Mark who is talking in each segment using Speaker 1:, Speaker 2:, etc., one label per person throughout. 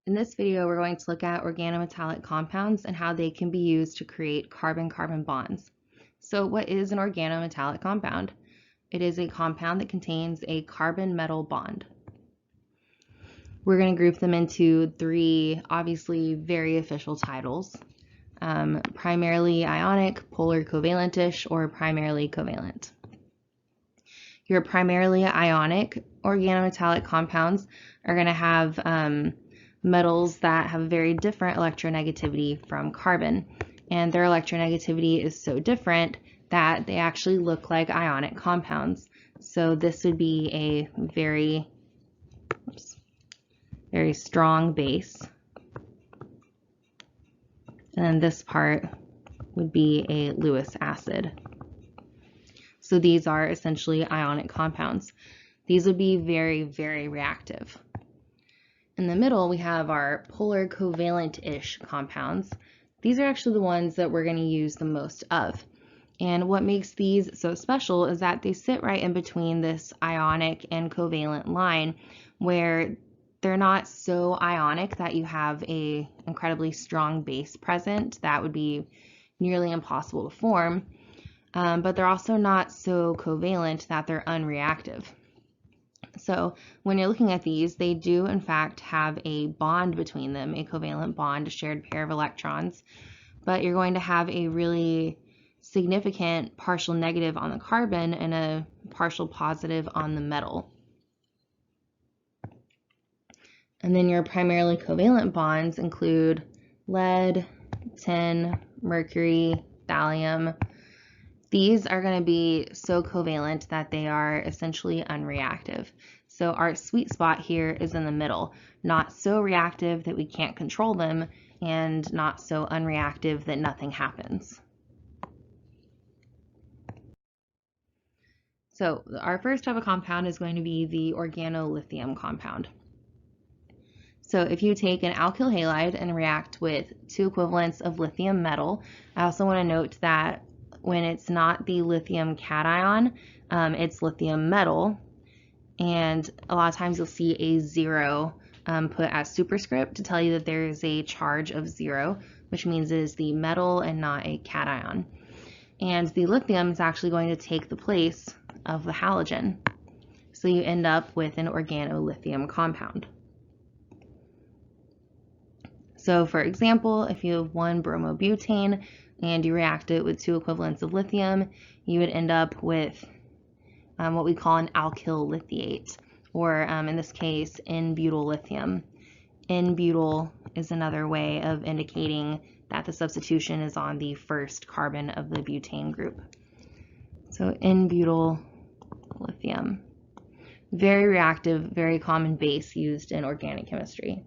Speaker 1: In this video, we're going to look at organometallic compounds and how they can be used to create carbon-carbon bonds. So what is an organometallic compound? It is a compound that contains a carbon-metal bond. We're going to group them into three, obviously very official titles. Primarily ionic, polar covalent-ish, or primarily covalent. Your primarily ionic organometallic compounds are going to have metals that have very different electronegativity from carbon, and their electronegativity is so different that they actually look like ionic compounds. So this would be a very strong base, and then this part would be a Lewis acid. So these are essentially ionic compounds. These would be very, very reactive. In the middle, we have our polar covalent-ish compounds. These are actually the ones that we're going to use the most of. And what makes these so special is that they sit right in between this ionic and covalent line, where they're not so ionic that you have an incredibly strong base present that would be nearly impossible to form, but they're also not so covalent that they're unreactive. So when you're looking at these, they do in fact have a bond between them, a covalent bond, a shared pair of electrons, but you're going to have a really significant partial negative on the carbon and a partial positive on the metal. And then your primarily covalent bonds include lead, tin, mercury, thallium. These are going to be so covalent that they are essentially unreactive. So our sweet spot here is in the middle, not so reactive that we can't control them, and not so unreactive that nothing happens. So our first type of compound is going to be the organolithium compound. So if you take an alkyl halide and react with 2 equivalents of lithium metal, I also want to note that when it's not the lithium cation, it's lithium metal, and a lot of times you'll see a 0 put as superscript to tell you that there is a charge of 0, which means it is the metal and not a cation. And the lithium is actually going to take the place of the halogen, so you end up with an organolithium compound. So for example, if you have 1 bromobutane and you react it with 2 equivalents of lithium, you would end up with what we call an alkyl lithiate, or in this case, N-butyl lithium. N-butyl is another way of indicating that the substitution is on the first carbon of the butane group. So N-butyl lithium. Very reactive, very common base used in organic chemistry.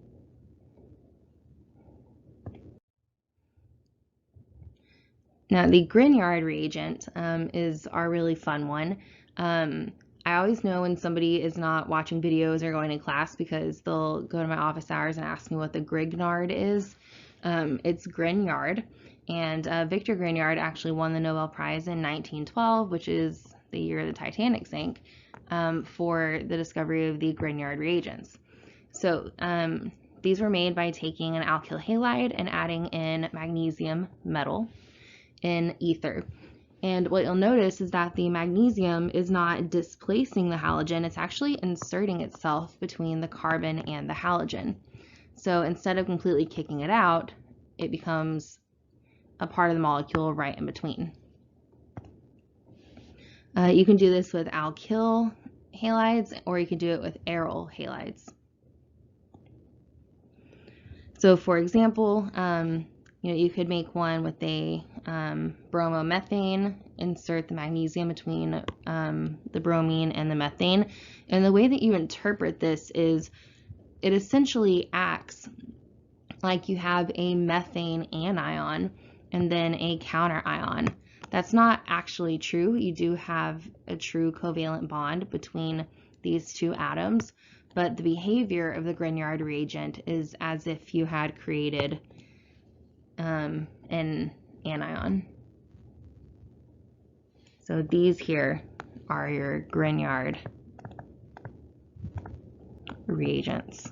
Speaker 1: Now, the Grignard reagent is our really fun one. I always know when somebody is not watching videos or going to class because they'll go to my office hours and ask me what the Grignard is. It's Grignard, and Victor Grignard actually won the Nobel Prize in 1912, which is the year the Titanic sank, for the discovery of the Grignard reagents. So these were made by taking an alkyl halide and adding in magnesium metal in ether. And what you'll notice is that the magnesium is not displacing the halogen, it's actually inserting itself between the carbon and the halogen. So instead of completely kicking it out, it becomes a part of the molecule right in between. You can do this with alkyl halides, or you can do it with aryl halides. So for example, you could make one with a bromomethane, insert the magnesium between the bromine and the methane. And the way that you interpret this is it essentially acts like you have a methane anion and then a counter ion. That's not actually true. You do have a true covalent bond between these two atoms, but the behavior of the Grignard reagent is as if you had created an anion. So these here are your Grignard reagents.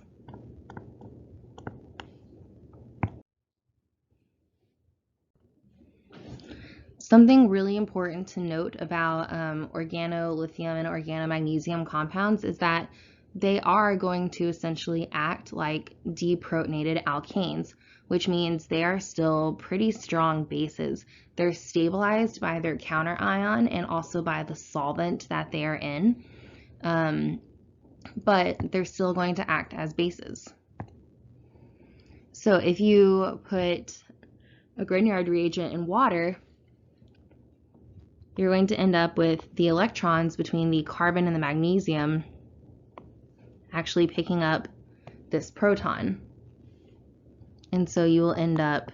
Speaker 1: Something really important to note about organolithium and organomagnesium compounds is that they are going to essentially act like deprotonated alkanes, which means they are still pretty strong bases. They're stabilized by their counter ion and also by the solvent that they are in, but they're still going to act as bases. So if you put a Grignard reagent in water, you're going to end up with the electrons between the carbon and the magnesium actually picking up this proton. And so you will end up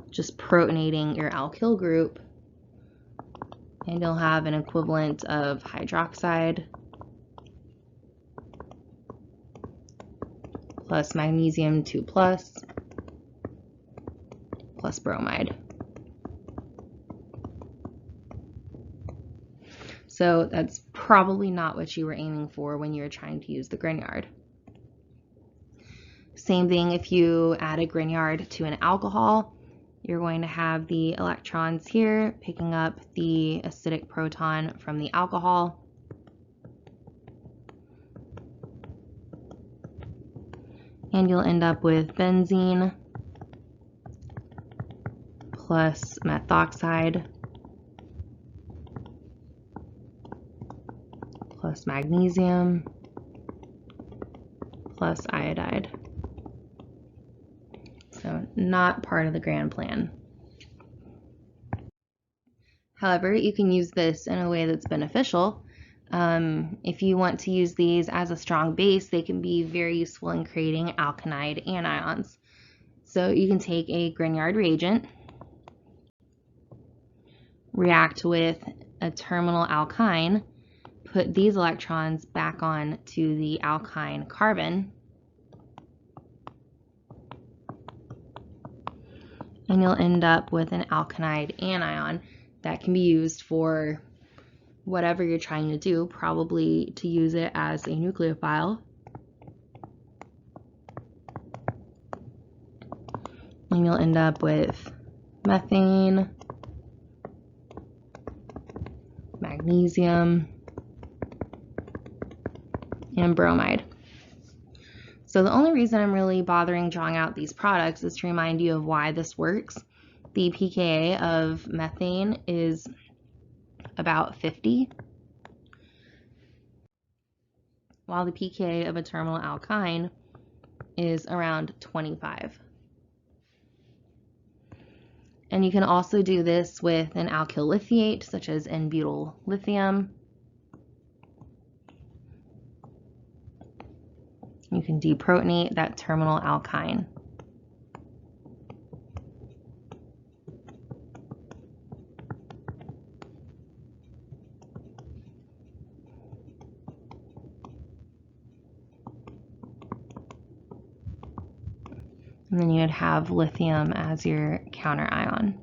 Speaker 1: just protonating your alkyl group, and you'll have an equivalent of hydroxide plus magnesium 2 plus bromide. So that's probably not what you were aiming for when you were trying to use the Grignard. Same thing if you add a Grignard to an alcohol, you're going to have the electrons here picking up the acidic proton from the alcohol. And you'll end up with benzene plus methoxide plus magnesium plus iodide. So not part of the grand plan. However, you can use this in a way that's beneficial. If you want to use these as a strong base, they can be very useful in creating alkanide anions. So you can take a Grignard reagent, react with a terminal alkyne, put these electrons back on to the alkyne carbon, and you'll end up with an alkanide anion that can be used for whatever you're trying to do, probably to use it as a nucleophile. And you'll end up with methane, magnesium, and bromide. So the only reason I'm really bothering drawing out these products is to remind you of why this works. The pKa of methane is about 50, while the pKa of a terminal alkyne is around 25. And you can also do this with an alkyl lithiate, such as N-butyl lithium. You can deprotonate that terminal alkyne. And then you would have lithium as your counter ion.